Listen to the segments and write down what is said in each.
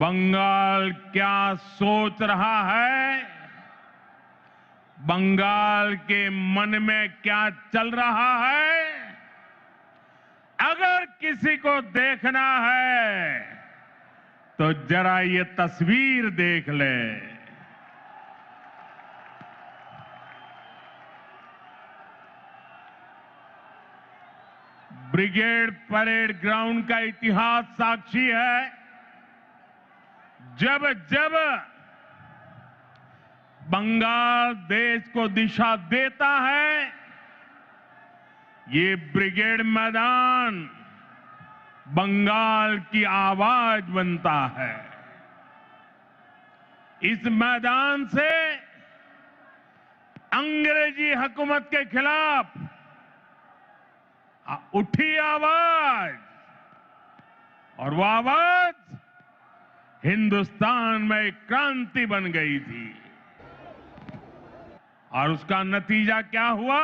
बंगाल क्या सोच रहा है, बंगाल के मन में क्या चल रहा है, अगर किसी को देखना है तो जरा ये तस्वीर देख ले। ब्रिगेड परेड ग्राउंड का इतिहास साक्षी है, जब जब बंगाल देश को दिशा देता है, ये ब्रिगेड मैदान बंगाल की आवाज बनता है। इस मैदान से अंग्रेजी हुकूमत के खिलाफ उठी आवाज, और वो आवाज हिंदुस्तान में एक क्रांति बन गई थी। और उसका नतीजा क्या हुआ?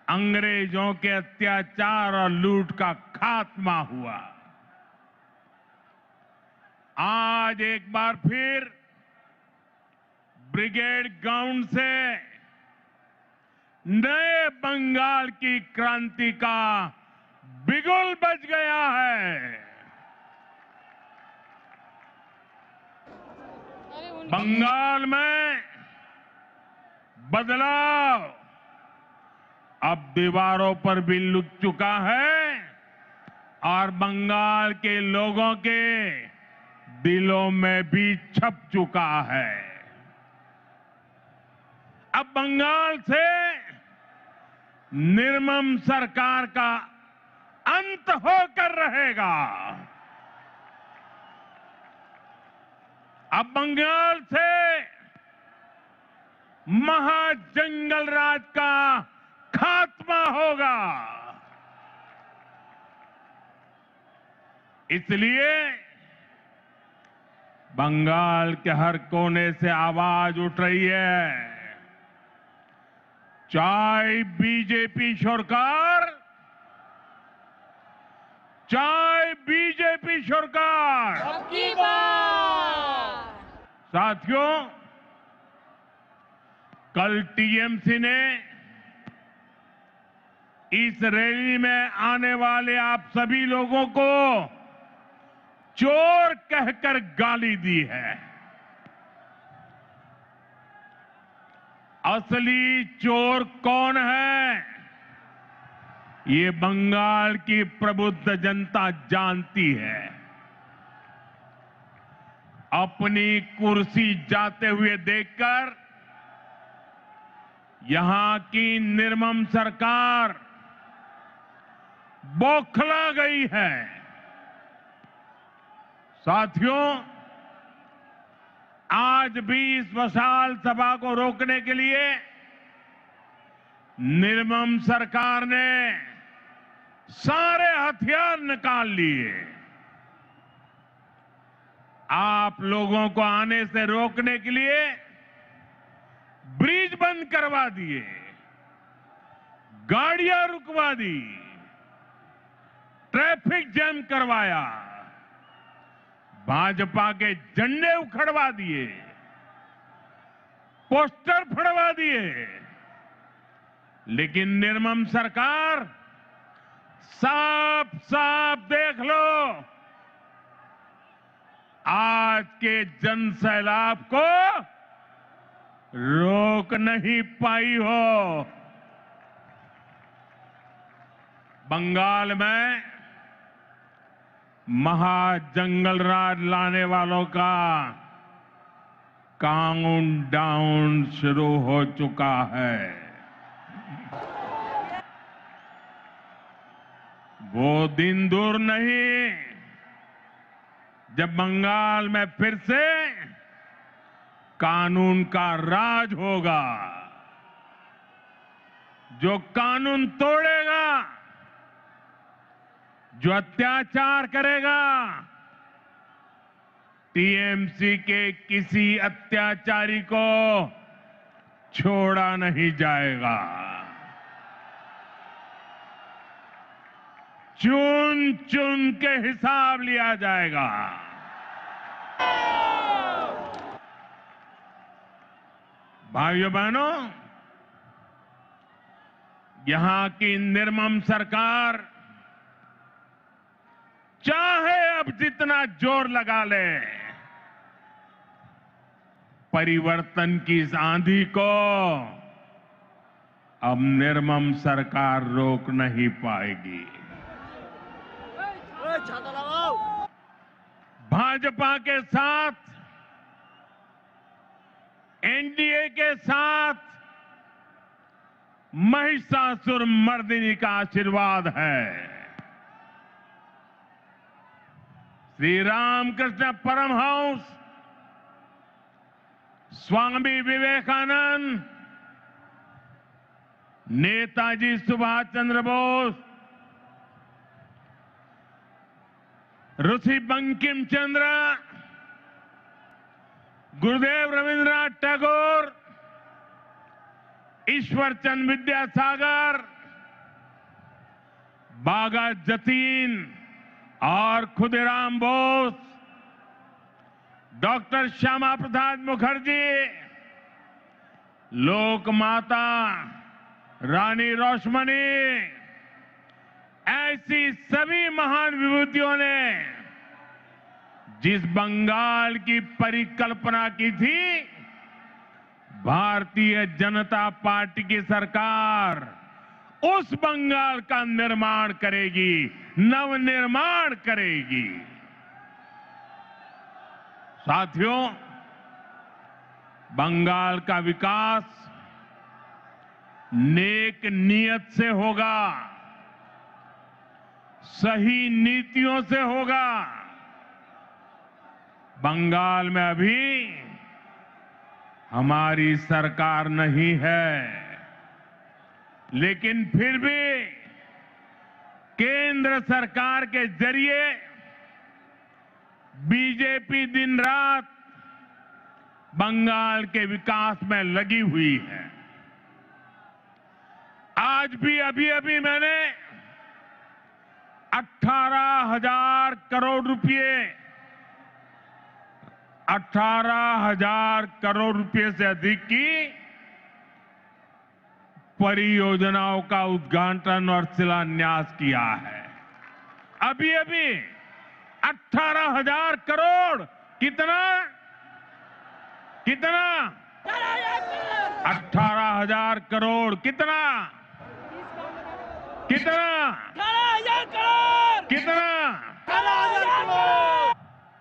अंग्रेजों के अत्याचार और लूट का खात्मा हुआ। आज एक बार फिर ब्रिगेड ग्राउंड से नए बंगाल की क्रांति का बिगुल बज गया है। बंगाल में बदलाव अब दीवारों पर भी लुट चुका है और बंगाल के लोगों के दिलों में भी छप चुका है। अब बंगाल से निर्मम सरकार का अंत होकर रहेगा। अब बंगाल से महाजंगल राज का खात्मा होगा। इसलिए बंगाल के हर कोने से आवाज उठ रही है, चाहे बीजेपी सरकार, चाहे बीजेपी सरकार। साथियों, कल टीएमसी ने इस रैली में आने वाले आप सभी लोगों को चोर कहकर गाली दी है। असली चोर कौन है, ये बंगाल की प्रबुद्ध जनता जानती है। अपनी कुर्सी जाते हुए देखकर यहां की निर्मम सरकार बौखला गई है। साथियों, आज भी इस विशाल सभा को रोकने के लिए निर्मम सरकार ने सारे हथियार निकाल लिए। आप लोगों को आने से रोकने के लिए ब्रिज बंद करवा दिए, गाड़ियां रुकवा दी, ट्रैफिक जैम करवाया, भाजपा के झंडे उखड़वा दिए, पोस्टर फड़वा दिए। लेकिन निर्मम सरकार, साफ साफ देख लो, आज के जन सैलाब को रोक नहीं पाई हो। बंगाल में महाजंगल राज लाने वालों का काउंटडाउन शुरू हो चुका है। वो दिन दूर नहीं जब बंगाल में फिर से कानून का राज होगा। जो कानून तोड़ेगा, जो अत्याचार करेगा, टीएमसी के किसी अत्याचारी को छोड़ा नहीं जाएगा। चुन चुन के हिसाब लिया जाएगा। भाइयों बहनों, यहां की निर्मम सरकार चाहे अब जितना जोर लगा ले, परिवर्तन की इस आंधी को अब निर्मम सरकार रोक नहीं पाएगी। भाजपा के साथ, एनडीए के साथ महिषासुर मर्दिनी का आशीर्वाद है। श्री रामकृष्ण परमहंस, स्वामी विवेकानंद, नेताजी सुभाष चंद्र बोस, ऋषि बंकिम चंद्र, गुरुदेव रविंद्रनाथ टैगोर, ईश्वर चंद्र विद्यासागर, बागा जतीन और खुदीराम बोस, डॉक्टर श्यामा प्रसाद मुखर्जी, लोक माता रानी रोशमनी, ऐसी सभी महान विभूतियों ने जिस बंगाल की परिकल्पना की थी, भारतीय जनता पार्टी की सरकार उस बंगाल का निर्माण करेगी, नवनिर्माण करेगी। साथियों, बंगाल का विकास नेक नियत से होगा, सही नीतियों से होगा। बंगाल में अभी हमारी सरकार नहीं है, लेकिन फिर भी केंद्र सरकार के जरिए बीजेपी दिन रात बंगाल के विकास में लगी हुई है। आज भी अभी मैंने 18,000 करोड़ रुपए 18,000 करोड़ रुपए से अधिक की परियोजनाओं का उद्घाटन और शिलान्यास किया है। अभी 18,000 करोड़ कितना 18,000 करोड़ कितना 18,000 करोड़ कितना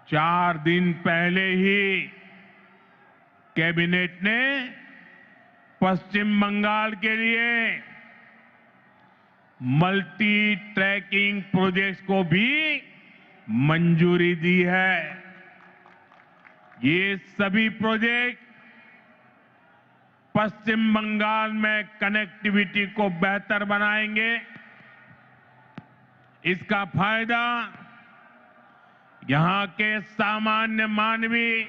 4 दिन पहले ही कैबिनेट ने पश्चिम बंगाल के लिए मल्टी ट्रैकिंग प्रोजेक्ट्स को भी मंजूरी दी है। ये सभी प्रोजेक्ट पश्चिम बंगाल में कनेक्टिविटी को बेहतर बनाएंगे। इसका फायदा यहां के सामान्य मानवी,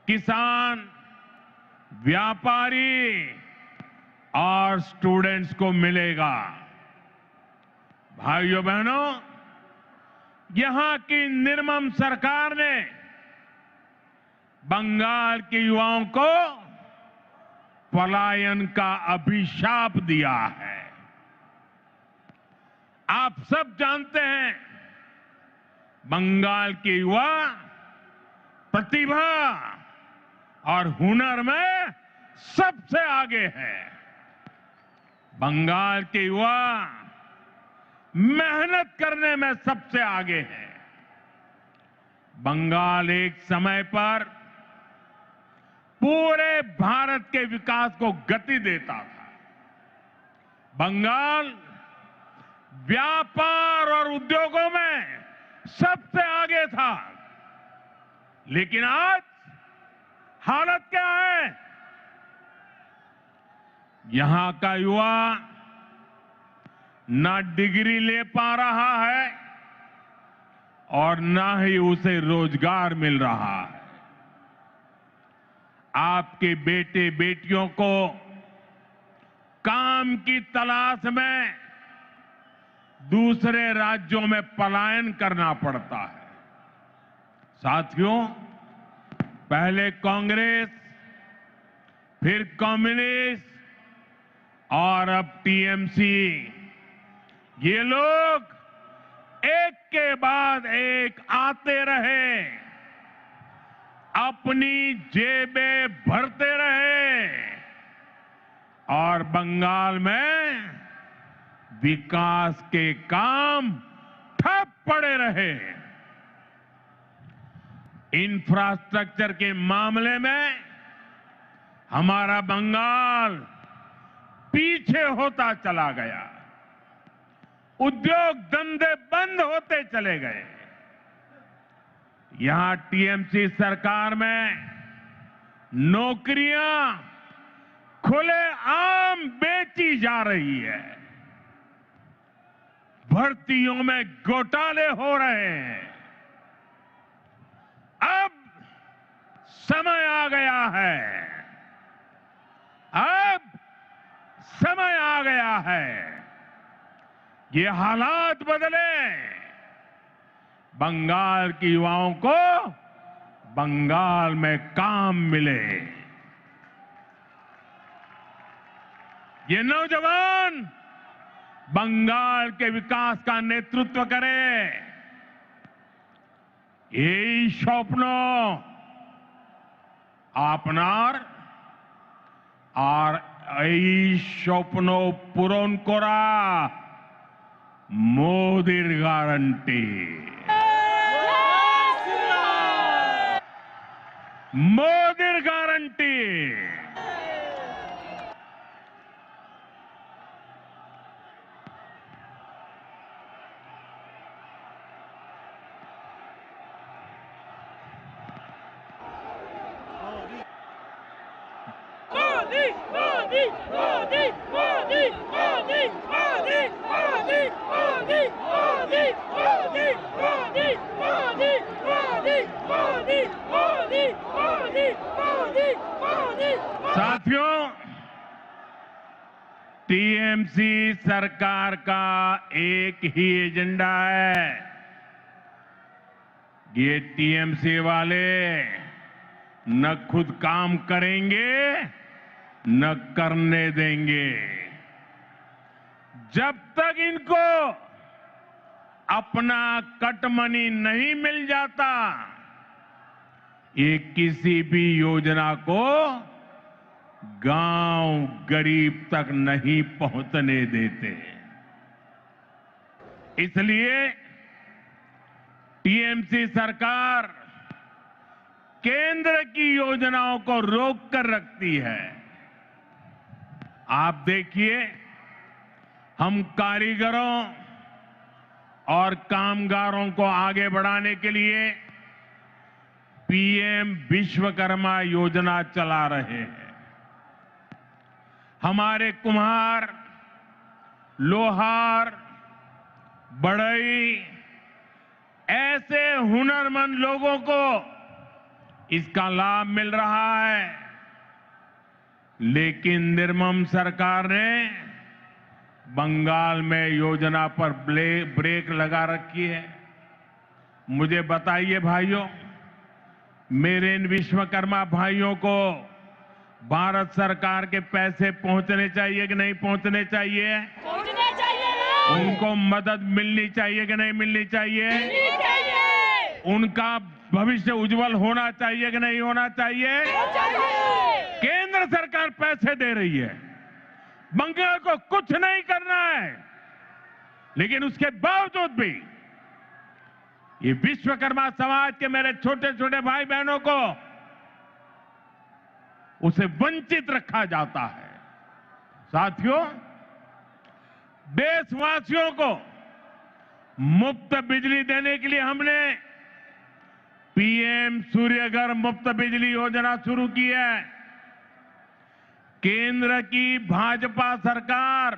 किसान, व्यापारी और स्टूडेंट्स को मिलेगा। भाइयों बहनों, यहां की निर्मम सरकार ने बंगाल के युवाओं को पलायन का अभिशाप दिया है। आप सब जानते हैं, बंगाल के युवा प्रतिभा और हुनर में सबसे आगे है। बंगाल के युवा मेहनत करने में सबसे आगे है। बंगाल एक समय पर पूरे भारत के विकास को गति देता था। बंगाल व्यापार और उद्योगों में सबसे आगे था, लेकिन आज हालत क्या है? यहां का युवा ना डिग्री ले पा रहा है और ना ही उसे रोजगार मिल रहा है। आपके बेटे बेटियों को काम की तलाश में दूसरे राज्यों में पलायन करना पड़ता है। साथियों, पहले कांग्रेस फिर कम्युनिस्ट और अब टीएमसी, ये लोग एक के बाद एक आते रहे, अपनी जेबें भरते रहे और बंगाल में विकास के काम ठप पड़े रहे। इंफ्रास्ट्रक्चर के मामले में हमारा बंगाल पीछे होता चला गया, उद्योग धंधे बंद होते चले गए। यहां टीएमसी सरकार में नौकरियां खुलेआम बेची जा रही है, भर्तियों में घोटाले हो रहे हैं। अब समय आ गया है, अब समय आ गया है, ये हालात बदले, बंगाल के युवाओं को बंगाल में काम मिले, ये नौजवान बंगाल के विकास का नेतृत्व करें। এই স্বপ্ন আপনার আর এই স্বপ্ন পূরণ করা মোদির গ্যারান্টি, মোদির গ্যারান্টি। साथियों, टीएमसी सरकार का एक ही एजेंडा है, ये टीएमसी वाले न खुद काम करेंगे न करने देंगे। जब तक इनको अपना कट मनी नहीं मिल जाता, ये किसी भी योजना को गांव गरीब तक नहीं पहुंचने देते। इसलिए टीएमसी सरकार केंद्र की योजनाओं को रोक कर रखती है। आप देखिए, हम कारीगरों और कामगारों को आगे बढ़ाने के लिए पीएम विश्वकर्मा योजना चला रहे हैं। हमारे कुम्हार, लोहार, बढ़ई, ऐसे हुनरमंद लोगों को इसका लाभ मिल रहा है, लेकिन निर्मम सरकार ने बंगाल में योजना पर ब्रेक लगा रखी है। मुझे बताइए भाइयों, मेरे इन विश्वकर्मा भाइयों को भारत सरकार के पैसे पहुंचने चाहिए कि नहीं पहुंचने चाहिए? पहुंचने चाहिए। उनको मदद मिलनी चाहिए कि नहीं मिलनी चाहिए? मिलनी चाहिए। उनका भविष्य उज्जवल होना चाहिए कि नहीं होना चाहिए? केंद्र सरकार पैसे दे रही है, बंगाल को कुछ नहीं करना है, लेकिन उसके बावजूद भी ये विश्वकर्मा समाज के मेरे छोटे छोटे भाई बहनों को उसे वंचित रखा जाता है। साथियों, देशवासियों को मुफ्त बिजली देने के लिए हमने पीएम सूर्यघर मुफ्त बिजली योजना शुरू की है। केंद्र की भाजपा सरकार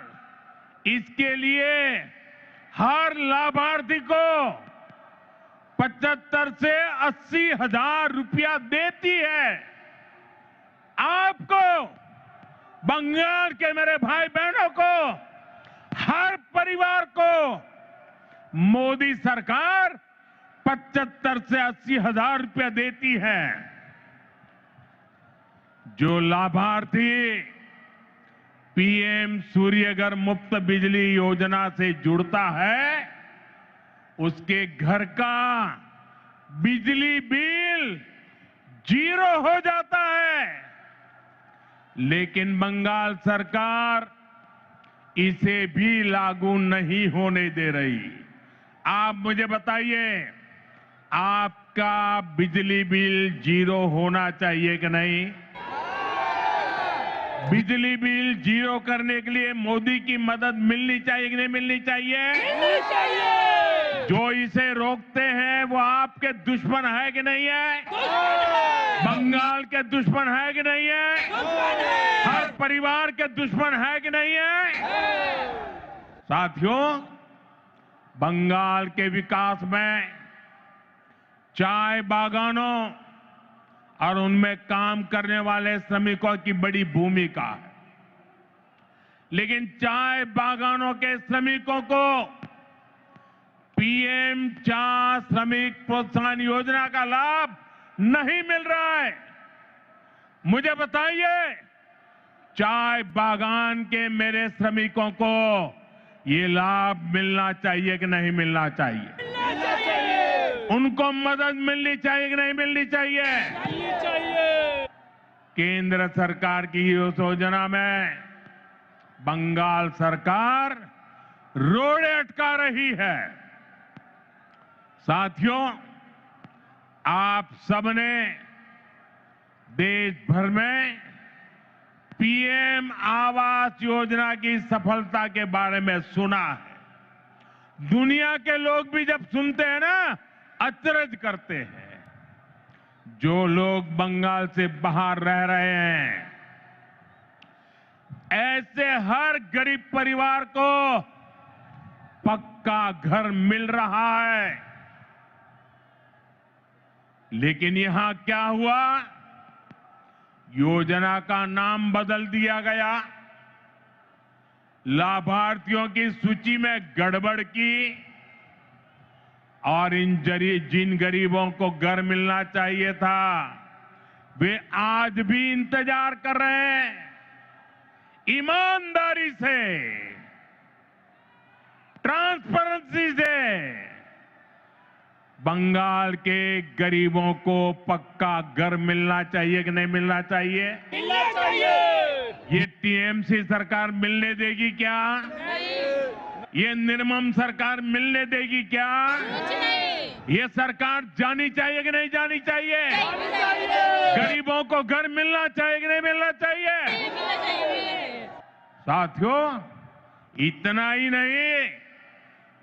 इसके लिए हर लाभार्थी को 75 से 80 हजार रुपया देती है। आपको, बंगाल के मेरे भाई बहनों को, हर परिवार को मोदी सरकार 75 से 80 हजार रुपया देती है। जो लाभार्थी पीएम सूर्यघर मुफ्त बिजली योजना से जुड़ता है उसके घर का बिजली बिल 0 हो जाता है। लेकिन बंगाल सरकार इसे भी लागू नहीं होने दे रही। आप मुझे बताइए, आपका बिजली बिल 0 होना चाहिए कि नहीं? बिजली बिल 0 करने के लिए मोदी की मदद मिलनी चाहिए कि नहीं मिलनी चाहिए? मिलनी चाहिए। जो इसे रोकते हैं वो आपके दुश्मन है कि नहीं है? दुश्मन है। बंगाल के दुश्मन है कि नहीं है? दुश्मन है। हर परिवार के दुश्मन है कि नहीं है? साथियों, बंगाल के विकास में चाय बागानों और उनमें काम करने वाले श्रमिकों की बड़ी भूमिका है। लेकिन चाय बागानों के श्रमिकों को पीएम चाय श्रमिक प्रोत्साहन योजना का लाभ नहीं मिल रहा है। मुझे बताइए, चाय बागान के मेरे श्रमिकों को ये लाभ मिलना चाहिए कि नहीं मिलना चाहिए? मिलना चाहिए। उनको मदद मिलनी चाहिए कि नहीं मिलनी चाहिए? मिलनी चाहिए। केंद्र सरकार की इस योजना में बंगाल सरकार रोड़े अटका रही है। साथियों, आप सबने देश भर में पीएम आवास योजना की सफलता के बारे में सुना है। दुनिया के लोग भी जब सुनते हैं ना, अचरज करते हैं। जो लोग बंगाल से बाहर रह रहे हैं, ऐसे हर गरीब परिवार को पक्का घर मिल रहा है। लेकिन यहां क्या हुआ? योजना का नाम बदल दिया गया, लाभार्थियों की सूची में गड़बड़ की और जिन गरीबों को घर मिलना चाहिए था वे आज भी इंतजार कर रहे हैं। ईमानदारी से, ट्रांसपेरेंसी से बंगाल के गरीबों को पक्का घर मिलना चाहिए कि नहीं मिलना चाहिए? मिलना चाहिए। ये टीएमसी सरकार मिलने देगी क्या? नहीं। ये निर्मम सरकार मिलने देगी क्या? कुछ नहीं। ये सरकार जानी चाहिए कि नहीं जानी चाहिए? मिलना चाहिए। गरीबों को घर मिलना चाहिए कि नहीं मिलना चाहिए? मिलना चाहिए। साथियों, इतना ही नहीं,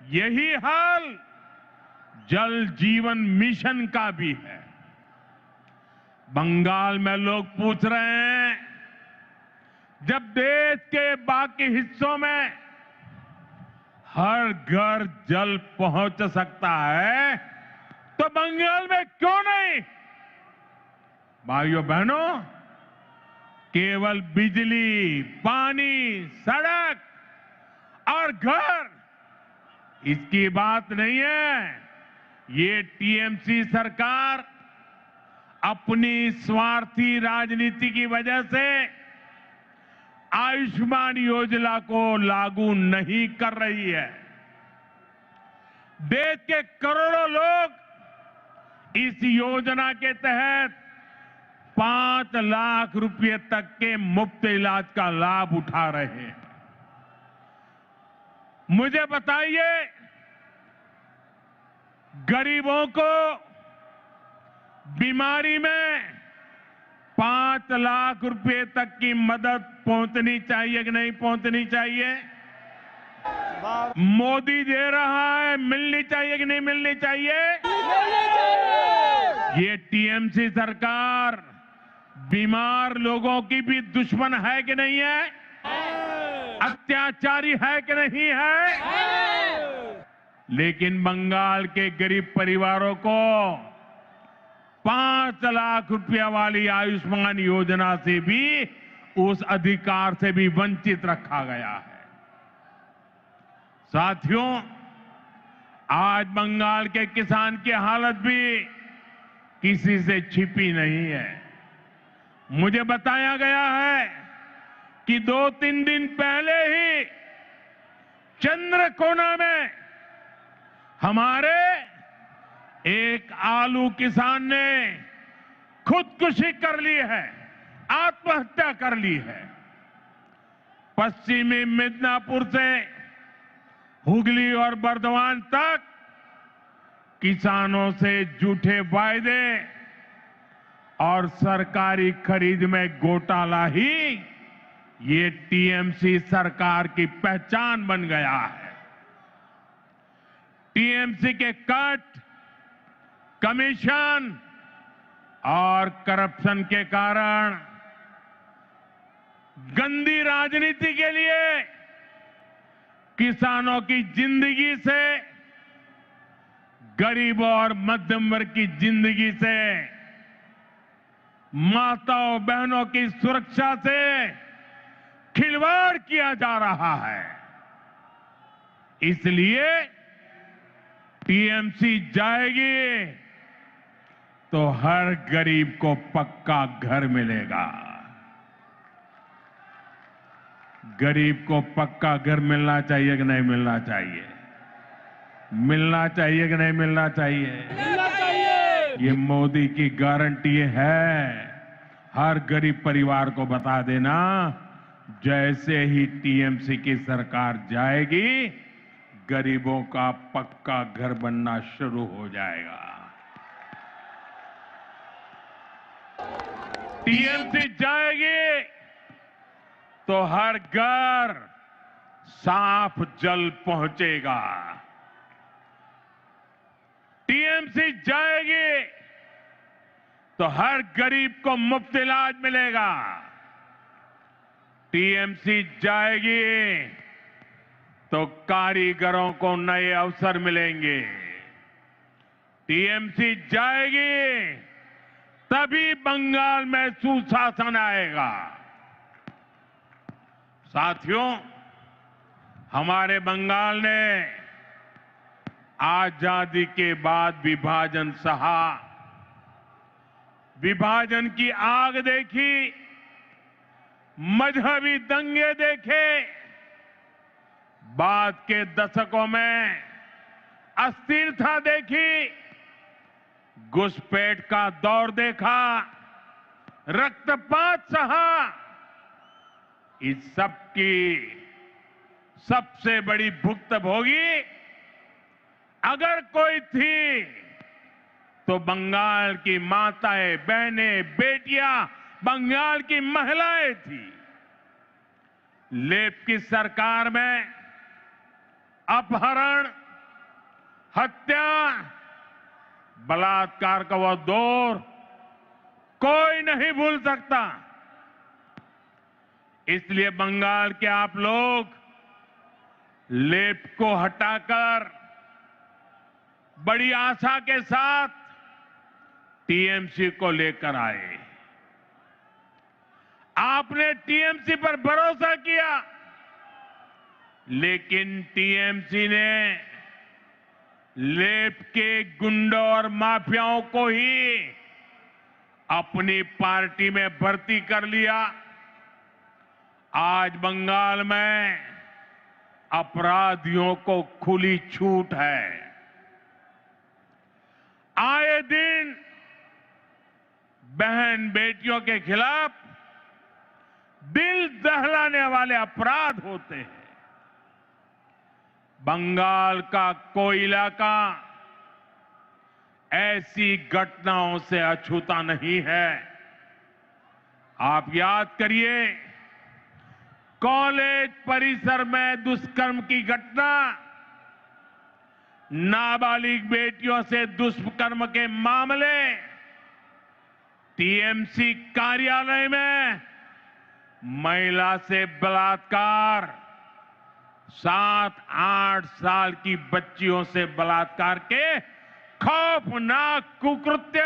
यही हाल जल जीवन मिशन का भी है। बंगाल में लोग पूछ रहे हैं, जब देश के बाकी हिस्सों में हर घर जल पहुंच सकता है तो बंगाल में क्यों नहीं? भाइयों बहनों, केवल बिजली, पानी, सड़क और घर इसकी बात नहीं है। ये टीएमसी सरकार अपनी स्वार्थी राजनीति की वजह से आयुष्मान योजना को लागू नहीं कर रही है। देश के करोड़ों लोग इस योजना के तहत 5 लाख रुपए तक के मुफ्त इलाज का लाभ उठा रहे हैं। मुझे बताइए, गरीबों को बीमारी में 5 लाख रुपए तक की मदद पहुंचनी चाहिए कि नहीं पहुंचनी चाहिए? मोदी दे रहा है, मिलनी चाहिए कि नहीं मिलनी चाहिए? मिलना चाहिए। ये टीएमसी सरकार बीमार लोगों की भी दुश्मन है कि नहीं है? अत्याचारी है कि नहीं है? लेकिन बंगाल के गरीब परिवारों को 5 लाख रुपया वाली आयुष्मान योजना से भी, उस अधिकार से भी वंचित रखा गया है। साथियों, आज बंगाल के किसान की हालत भी किसी से छिपी नहीं है। मुझे बताया गया है कि 2-3 दिन पहले ही चंद्रकोना में हमारे एक आलू किसान ने खुदकुशी कर ली है, आत्महत्या कर ली है। पश्चिमी मिदनापुर से हुगली और बर्दवान तक किसानों से झूठे वायदे और सरकारी खरीद में घोटाला ही ये टीएमसी सरकार की पहचान बन गया है। टीएमसी के कट, कमीशन और करप्शन के कारण गंदी राजनीति के लिए किसानों की जिंदगी से, गरीबों और मध्यम वर्ग की जिंदगी से, माताओं बहनों की सुरक्षा से खिलवाड़ किया जा रहा है। इसलिए टीएमसी जाएगी तो हर गरीब को पक्का घर मिलेगा। गरीब को पक्का घर मिलना चाहिए कि नहीं मिलना चाहिए? मिलना चाहिए कि नहीं मिलना चाहिए? मिलना चाहिए। ये मोदी की गारंटी है। हर गरीब परिवार को बता देना, जैसे ही टीएमसी की सरकार जाएगी, गरीबों का पक्का घर बनना शुरू हो जाएगा। टीएमसी जाएगी तो हर घर साफ जल पहुंचेगा। टीएमसी जाएगी तो हर गरीब को मुफ्त इलाज मिलेगा। टीएमसी जाएगी तो कारीगरों को नए अवसर मिलेंगे। टीएमसी जाएगी तभी बंगाल में सुशासन आएगा। साथियों, हमारे बंगाल ने आजादी के बाद विभाजन सहा, विभाजन की आग देखी, मजहबी दंगे देखे, बाद के दशकों में अस्थिरता देखी, घुसपैठ का दौर देखा, रक्तपात सहा। इस सब की सबसे बड़ी भुक्तभोगी अगर कोई थी तो बंगाल की माताएं, बहनें, बेटियां, बंगाल की महिलाएं थी। लेप की सरकार में अपहरण, हत्या, बलात्कार का वो दौर कोई नहीं भूल सकता। इसलिए बंगाल के आप लोग लेप को हटाकर बड़ी आशा के साथ टीएमसी को लेकर आए। आपने टीएमसी पर भरोसा किया, लेकिन टीएमसी ने लेप के गुंडों और माफियाओं को ही अपनी पार्टी में भर्ती कर लिया। आज बंगाल में अपराधियों को खुली छूट है। आए दिन बहन बेटियों के खिलाफ दिल दहलाने वाले अपराध होते हैं। बंगाल का कोई इलाका ऐसी घटनाओं से अछूता नहीं है। आप याद करिए, कॉलेज परिसर में दुष्कर्म की घटना, नाबालिग बेटियों से दुष्कर्म के मामले, टीएमसी कार्यालय में महिला से बलात्कार, 7-8 साल की बच्चियों से बलात्कार के खौफनाक कुकृत्य,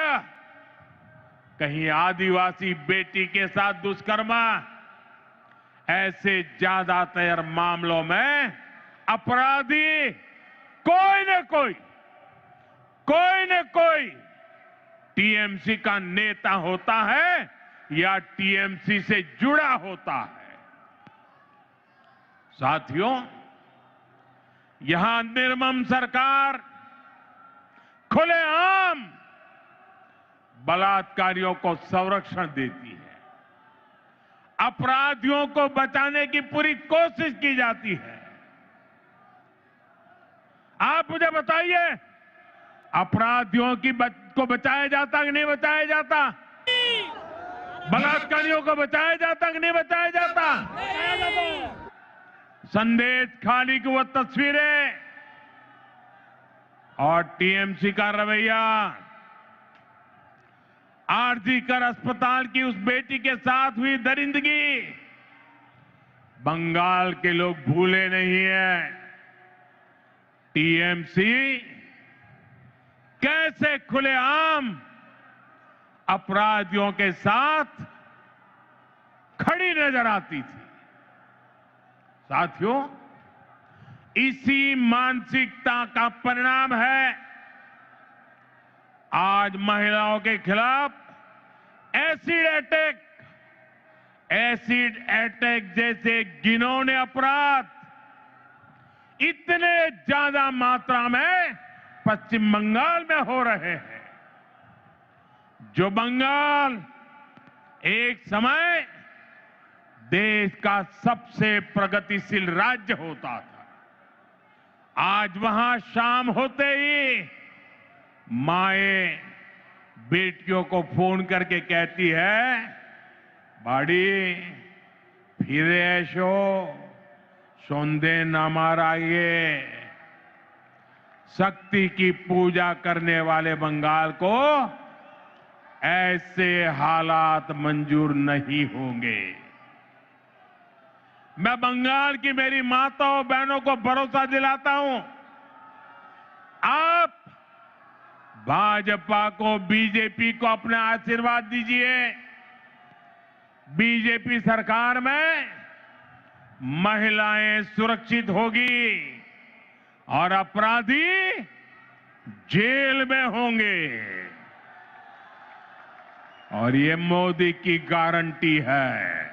कहीं आदिवासी बेटी के साथ दुष्कर्म, ऐसे ज्यादातर मामलों में अपराधी कोई न कोई टीएमसी का नेता होता है या टीएमसी से जुड़ा होता है। साथियों, यहां निर्मम सरकार खुलेआम बलात्कारियों को संरक्षण देती है, अपराधियों को बचाने की पूरी कोशिश की जाती है। आप मुझे बताइए, अपराधियों को बचाया जाता कि नहीं बचाया जाता? बलात्कारियों को बचाया जाता कि नहीं बचाया जाता? संदेश खाली की वो तस्वीरें और टीएमसी का रवैया, आरजीकर अस्पताल की उस बेटी के साथ हुई दरिंदगी, बंगाल के लोग भूले नहीं हैं। टीएमसी कैसे खुलेआम अपराधियों के साथ खड़ी नजर आती थी। साथियों, इसी मानसिकता का परिणाम है आज महिलाओं के खिलाफ एसिड अटैक जैसे घिनौने अपराध इतने ज्यादा मात्रा में पश्चिम बंगाल में हो रहे हैं। जो बंगाल एक समय देश का सबसे प्रगतिशील राज्य होता था, आज वहां शाम होते ही माएं बेटियों को फोन करके कहती है, बाड़ी फिरे ऐशो सौंदे ना माराइए। शक्ति की पूजा करने वाले बंगाल को ऐसे हालात मंजूर नहीं होंगे। मैं बंगाल की मेरी माताओं बहनों को भरोसा दिलाता हूं, आप भाजपा को, बीजेपी को अपना आशीर्वाद दीजिए। बीजेपी सरकार में महिलाएं सुरक्षित होगी और अपराधी जेल में होंगे, और ये मोदी की गारंटी है।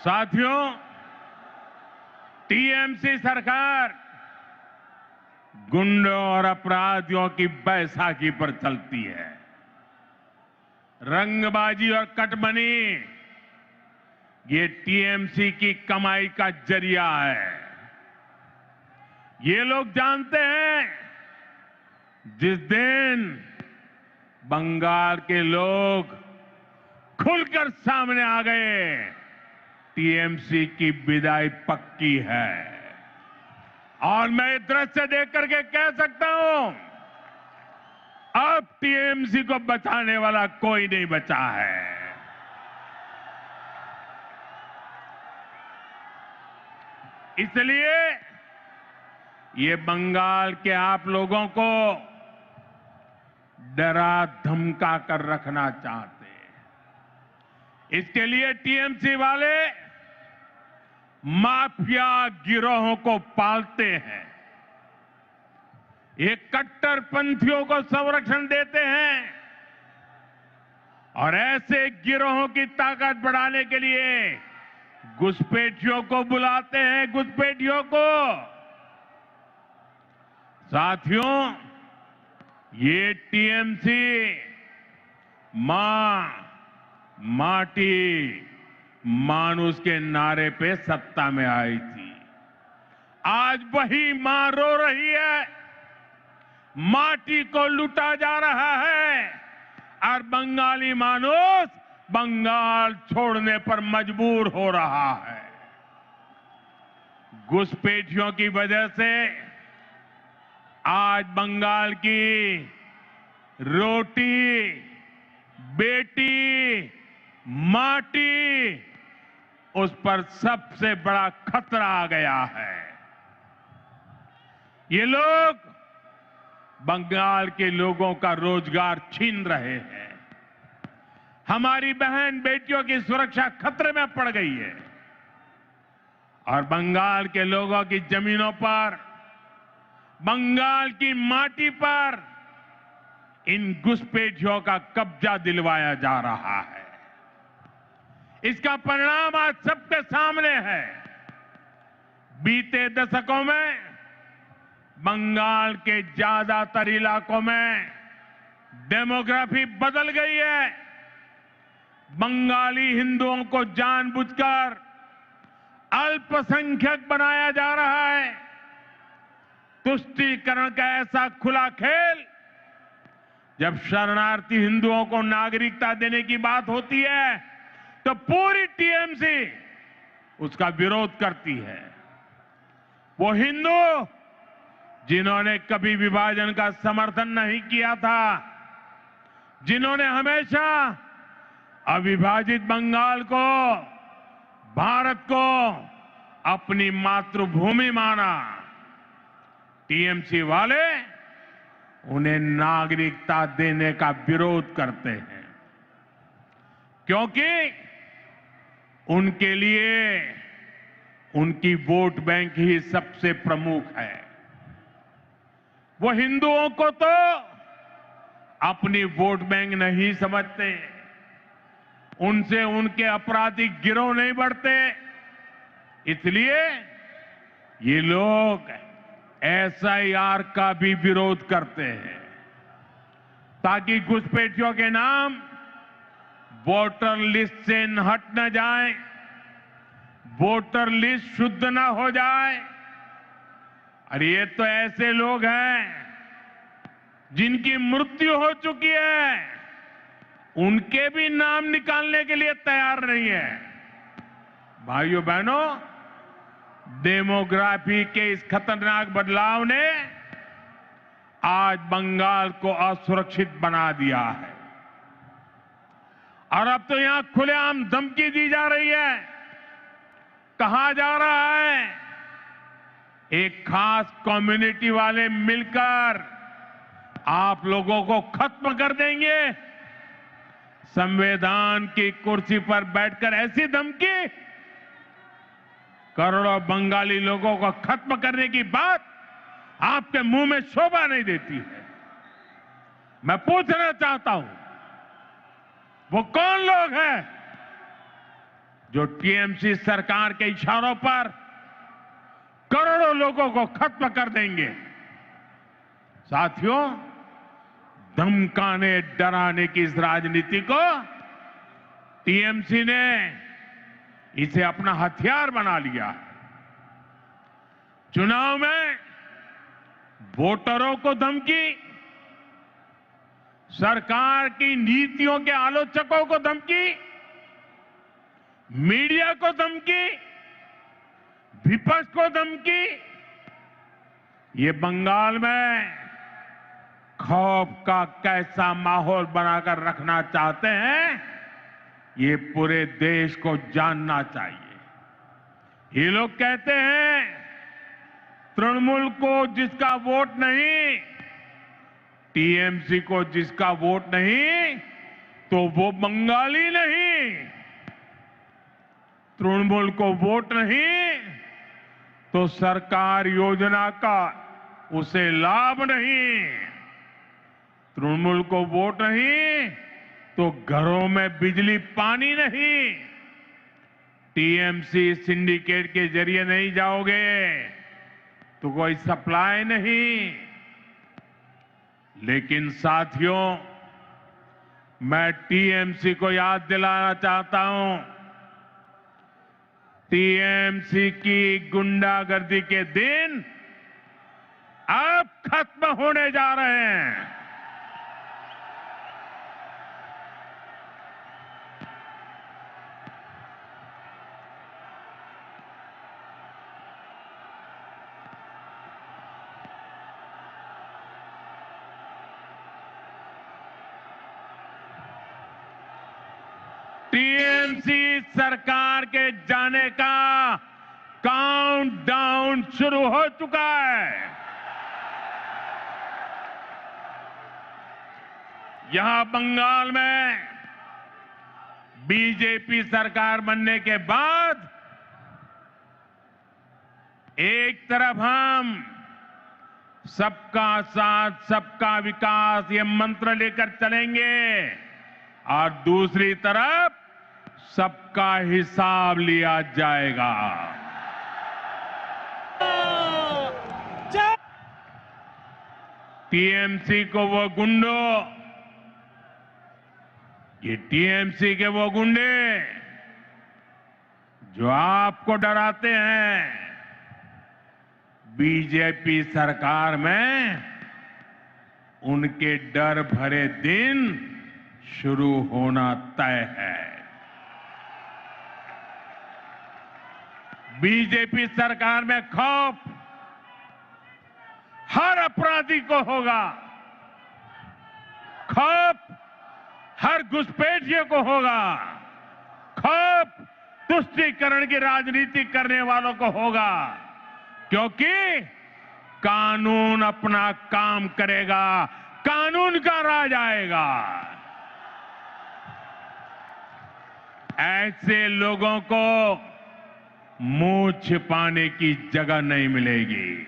साथियों, टीएमसी सरकार गुंडों और अपराधियों की बैसाखी पर चलती है। रंगबाजी और कटमनी ये टीएमसी की कमाई का जरिया है। ये लोग जानते हैं, जिस दिन बंगाल के लोग खुलकर सामने आ गए, टीएमसी की विदाई पक्की है। और मैं दृश्य देख करके कह सकता हूं, अब टीएमसी को बचाने वाला कोई नहीं बचा है। इसलिए ये बंगाल के आप लोगों को डरा धमका कर रखना चाहते हैं। इसके लिए टीएमसी वाले माफिया गिरोहों को पालते हैं, ये कट्टरपंथियों को संरक्षण देते हैं और ऐसे गिरोहों की ताकत बढ़ाने के लिए घुसपैठियों को बुलाते हैं, घुसपैठियों को। साथियों, ये टीएमसी मां माटी मानुष के नारे पे सत्ता में आई थी। आज वही मां रो रही है, माटी को लूटा जा रहा है और बंगाली मानुष बंगाल छोड़ने पर मजबूर हो रहा है। घुसपैठियों की वजह से आज बंगाल की रोटी, बेटी, माटी, उस पर सबसे बड़ा खतरा आ गया है। ये लोग बंगाल के लोगों का रोजगार छीन रहे हैं। हमारी बहन बेटियों की सुरक्षा खतरे में पड़ गई है और बंगाल के लोगों की जमीनों पर, बंगाल की माटी पर इन घुसपैठियों का कब्जा दिलवाया जा रहा है। इसका परिणाम आज सबके सामने है। बीते दशकों में बंगाल के ज्यादातर इलाकों में डेमोग्राफी बदल गई है। बंगाली हिंदुओं को जानबूझकर अल्पसंख्यक बनाया जा रहा है। तुष्टीकरण का ऐसा खुला खेल, जब शरणार्थी हिंदुओं को नागरिकता देने की बात होती है तो पूरी टीएमसी उसका विरोध करती है। वो हिंदू जिन्होंने कभी विभाजन का समर्थन नहीं किया था, जिन्होंने हमेशा अविभाजित बंगाल को, भारत को अपनी मातृभूमि माना, टीएमसी वाले उन्हें नागरिकता देने का विरोध करते हैं, क्योंकि उनके लिए उनकी वोट बैंक ही सबसे प्रमुख है। वो हिंदुओं को तो अपनी वोट बैंक नहीं समझते, उनसे उनके आपराधिक गिरोह नहीं बढ़ते, इसलिए ये लोग एसआईआर का भी विरोध करते हैं ताकि घुसपैठियों के नाम वोटर लिस्ट से हट न जाए, वोटर लिस्ट शुद्ध न हो जाए। और ये तो ऐसे लोग हैं जिनकी मृत्यु हो चुकी है, उनके भी नाम निकालने के लिए तैयार नहीं है। भाइयों बहनों, डेमोग्राफी के इस खतरनाक बदलाव ने आज बंगाल को असुरक्षित बना दिया है और अब तो यहां खुलेआम धमकी दी जा रही है। कहा जा रहा है एक खास कम्युनिटी वाले मिलकर आप लोगों को खत्म कर देंगे। संविधान की कुर्सी पर बैठकर ऐसी धमकी, करोड़ों बंगाली लोगों को खत्म करने की बात आपके मुंह में शोभा नहीं देती है। मैं पूछना चाहता हूं, वो कौन लोग हैं जो टीएमसी सरकार के इशारों पर करोड़ों लोगों को खत्म कर देंगे? साथियों, धमकाने डराने की इस राजनीति को टीएमसी ने इसे अपना हथियार बना लिया। चुनाव में वोटरों को धमकी, सरकार की नीतियों के आलोचकों को धमकी, मीडिया को धमकी, विपक्ष को धमकी। ये बंगाल में खौफ का कैसा माहौल बनाकर रखना चाहते हैं, ये पूरे देश को जानना चाहिए। ये लोग कहते हैं तृणमूल को जिसका वोट नहीं, टीएमसी को जिसका वोट नहीं, तो वो बंगाली नहीं। तृणमूल को वोट नहीं तो सरकार योजना का उसे लाभ नहीं। तृणमूल को वोट नहीं तो घरों में बिजली पानी नहीं। टीएमसी सिंडिकेट के जरिए नहीं जाओगे तो कोई सप्लाई नहीं। लेकिन साथियों, मैं टीएमसी को याद दिलाना चाहता हूं, टीएमसी की गुंडागर्दी के दिन अब खत्म होने जा रहे हैं। टीएमसी सरकार के जाने का काउंटडाउन शुरू हो चुका है। यहां बंगाल में बीजेपी सरकार बनने के बाद एक तरफ हम सबका साथ सबका विकास ये मंत्र लेकर चलेंगे और दूसरी तरफ सबका हिसाब लिया जाएगा। टीएमसी को वो गुंडों, ये टीएमसी के वो गुंडे जो आपको डराते हैं, बीजेपी सरकार में उनके डर भरे दिन शुरू होना तय है। बीजेपी सरकार में खौफ हर अपराधी को होगा, खौफ हर घुसपैठिए को होगा, खौफ तुष्टीकरण की राजनीति करने वालों को होगा, क्योंकि कानून अपना काम करेगा, कानून का राज आएगा। ऐसे लोगों को मुंह छिपाने की जगह नहीं मिलेगी।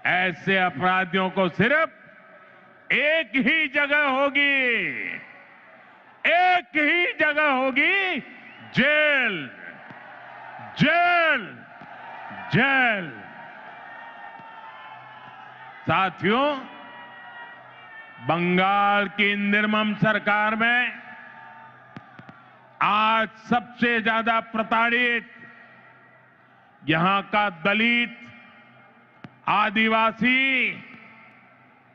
ऐसे अपराधियों को सिर्फ एक ही जगह होगी, एक ही जगह होगी, जेल, जेल, जेल। साथियों, बंगाल की निर्मम सरकार में आज सबसे ज्यादा प्रताड़ित यहां का दलित, आदिवासी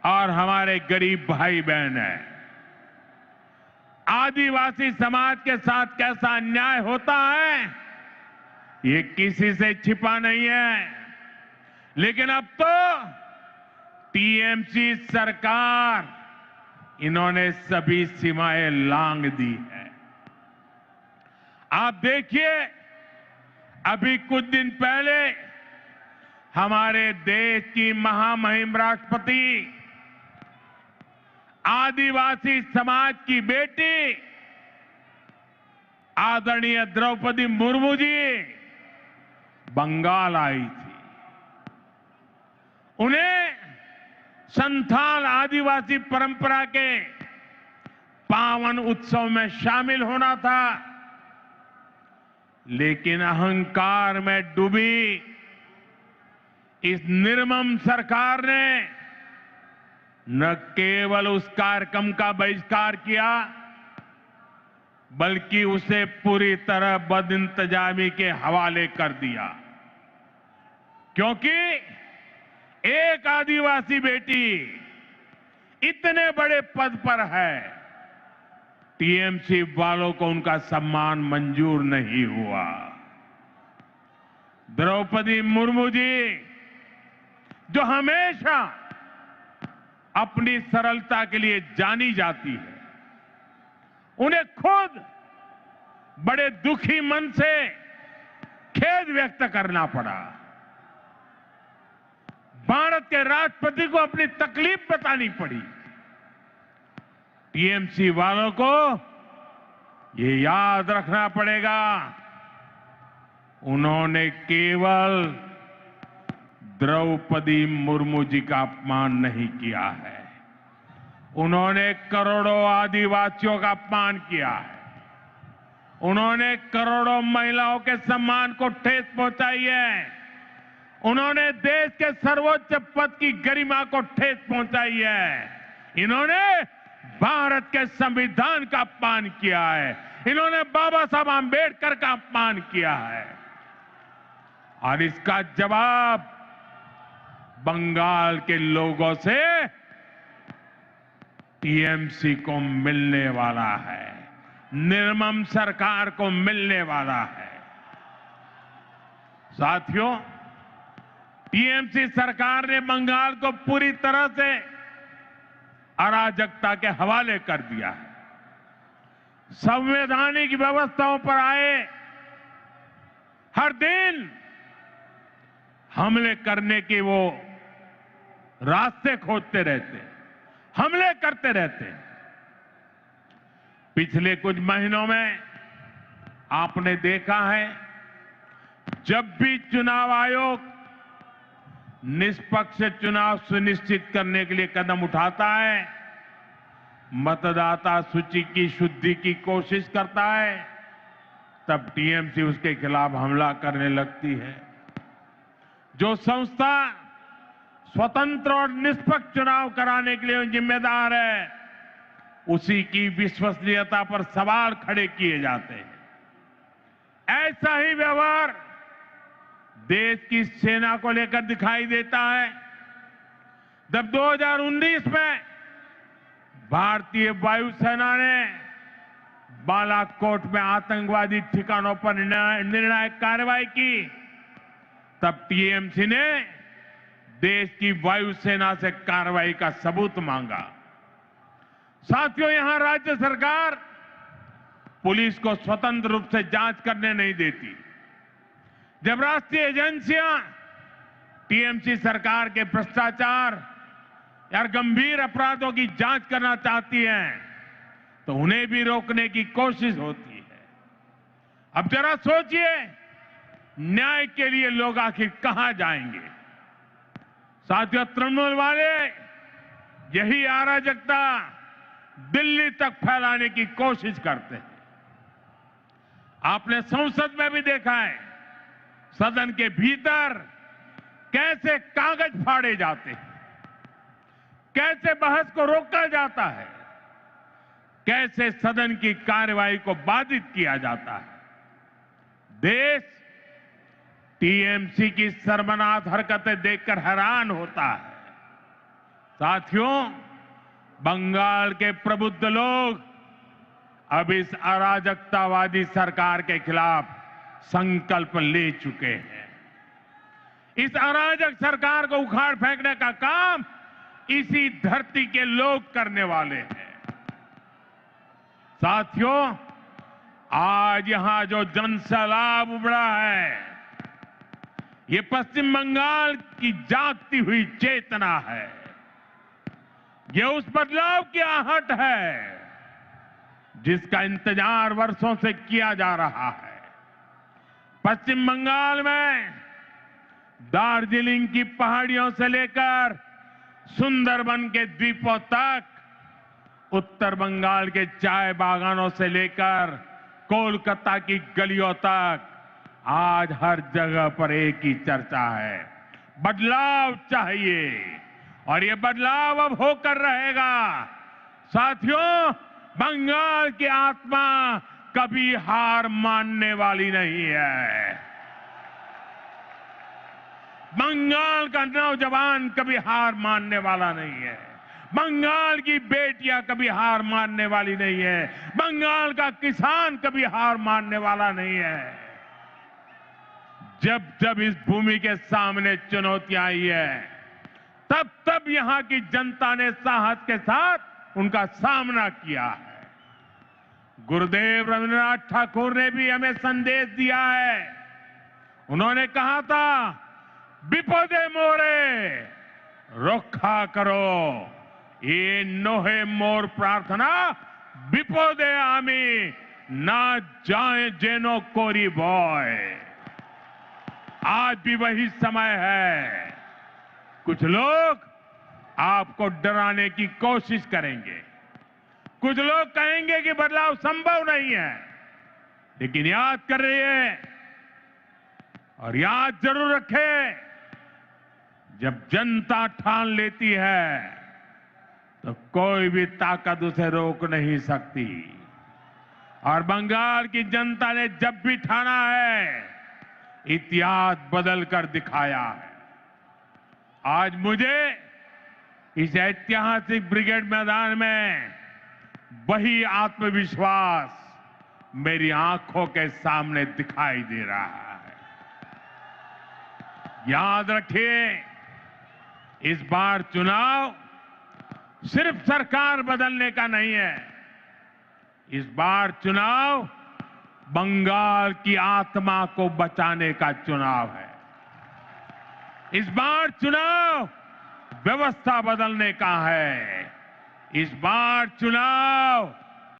और हमारे गरीब भाई बहन हैं। आदिवासी समाज के साथ कैसा अन्याय होता है ये किसी से छिपा नहीं है, लेकिन अब तो टीएमसी सरकार इन्होंने सभी सीमाएं लांघ दी है। आप देखिए, अभी कुछ दिन पहले हमारे देश की महामहिम राष्ट्रपति, आदिवासी समाज की बेटी आदरणीय द्रौपदी मुर्मू जी बंगाल आई थी। उन्हें संथाल आदिवासी परंपरा के पावन उत्सव में शामिल होना था, लेकिन अहंकार में डूबी इस निर्मम सरकार ने न केवल उस कार्यक्रम का बहिष्कार किया, बल्कि उसे पूरी तरह बदइंतजामी के हवाले कर दिया। क्योंकि एक आदिवासी बेटी इतने बड़े पद पर है, टीएमसी वालों को उनका सम्मान मंजूर नहीं हुआ। द्रौपदी मुर्मू जी, जो हमेशा अपनी सरलता के लिए जानी जाती है, उन्हें खुद बड़े दुखी मन से खेद व्यक्त करना पड़ा। भारत के राष्ट्रपति को अपनी तकलीफ बतानी पड़ी। टीएमसी वालों को ये याद रखना पड़ेगा, उन्होंने केवल द्रौपदी मुर्मू जी का अपमान नहीं किया है, उन्होंने करोड़ों आदिवासियों का अपमान किया है, उन्होंने करोड़ों महिलाओं के सम्मान को ठेस पहुंचाई है, उन्होंने देश के सर्वोच्च पद की गरिमा को ठेस पहुंचाई है, इन्होंने भारत के संविधान का अपमान किया है, इन्होंने बाबा साहब आंबेडकर का अपमान किया है। और इसका जवाब बंगाल के लोगों से टीएमसी को मिलने वाला है, निर्मम सरकार को मिलने वाला है। साथियों, टीएमसी सरकार ने बंगाल को पूरी तरह से अराजकता के हवाले कर दिया है। संवैधानिक व्यवस्थाओं पर आए हर दिन हमले करने के वो रास्ते खोजते रहते हैं, हमले करते रहते हैं। पिछले कुछ महीनों में आपने देखा है, जब भी चुनाव आयोग निष्पक्ष चुनाव सुनिश्चित करने के लिए कदम उठाता है, मतदाता सूची की शुद्धि की कोशिश करता है, तब टीएमसी उसके खिलाफ हमला करने लगती है। जो संस्था स्वतंत्र और निष्पक्ष चुनाव कराने के लिए जिम्मेदार है, उसी की विश्वसनीयता पर सवाल खड़े किए जाते हैं। ऐसा ही व्यवहार देश की सेना को लेकर दिखाई देता है। जब 2019 में भारतीय वायुसेना ने बालाकोट में आतंकवादी ठिकानों पर निर्णायक कार्रवाई की, तब टीएमसी ने देश की वायुसेना से कार्रवाई का सबूत मांगा। साथियों, यहां राज्य सरकार पुलिस को स्वतंत्र रूप से जांच करने नहीं देती। जब राष्ट्रीय एजेंसियां टीएमसी सरकार के भ्रष्टाचार या गंभीर अपराधों की जांच करना चाहती हैं, तो उन्हें भी रोकने की कोशिश होती है। अब जरा सोचिए, न्याय के लिए लोग आखिर कहां जाएंगे? साथियों, तृणमूल वाले यही अराजकता दिल्ली तक फैलाने की कोशिश करते हैं। आपने संसद में भी देखा है, सदन के भीतर कैसे कागज फाड़े जाते हैं, कैसे बहस को रोका जाता है, कैसे सदन की कार्यवाही को बाधित किया जाता है। देश टीएमसी की शर्मनाक हरकतें देखकर हैरान होता है। साथियों, बंगाल के प्रबुद्ध लोग अब इस अराजकतावादी सरकार के खिलाफ संकल्प ले चुके हैं। इस अराजक सरकार को उखाड़ फेंकने का काम इसी धरती के लोग करने वाले हैं। साथियों, आज यहां जो जनसैलाब उमड़ा है, ये पश्चिम बंगाल की जागती हुई चेतना है। ये उस बदलाव की आहट है जिसका इंतजार वर्षों से किया जा रहा है। पश्चिम बंगाल में दार्जिलिंग की पहाड़ियों से लेकर सुंदरबन के द्वीपों तक, उत्तर बंगाल के चाय बागानों से लेकर कोलकाता की गलियों तक, आज हर जगह पर एक ही चर्चा है, बदलाव चाहिए। और ये बदलाव अब होकर रहेगा। साथियों, बंगाल की आत्मा कभी हार मानने वाली नहीं है। बंगाल का नौजवान कभी हार मानने वाला नहीं है। बंगाल की बेटियां कभी हार मानने वाली नहीं है। बंगाल का किसान कभी हार मानने वाला नहीं है। जब जब इस भूमि के सामने चुनौतियां आई है, तब तब यहां की जनता ने साहस के साथ उनका सामना किया है। गुरुदेव रविन्द्रनाथ ठाकुर ने भी हमें संदेश दिया है। उन्होंने कहा था, विपदे मोरे रक्षा करो, ये नोहे मोर प्रार्थना विपदे आमी ना जाए जेनो कोरी बॉय। आज भी वही समय है। कुछ लोग आपको डराने की कोशिश करेंगे, कुछ लोग कहेंगे कि बदलाव संभव नहीं है, लेकिन याद कर रहिए और याद जरूर रखें, जब जनता ठान लेती है तो कोई भी ताकत उसे रोक नहीं सकती। और बंगाल की जनता ने जब भी ठाना है, इतिहास बदल कर दिखाया है। आज मुझे इस ऐतिहासिक ब्रिगेड मैदान में वही आत्मविश्वास मेरी आंखों के सामने दिखाई दे रहा है। याद रखिए, इस बार चुनाव सिर्फ सरकार बदलने का नहीं है। इस बार चुनाव बंगाल की आत्मा को बचाने का चुनाव है। इस बार चुनाव व्यवस्था बदलने का है। इस बार चुनाव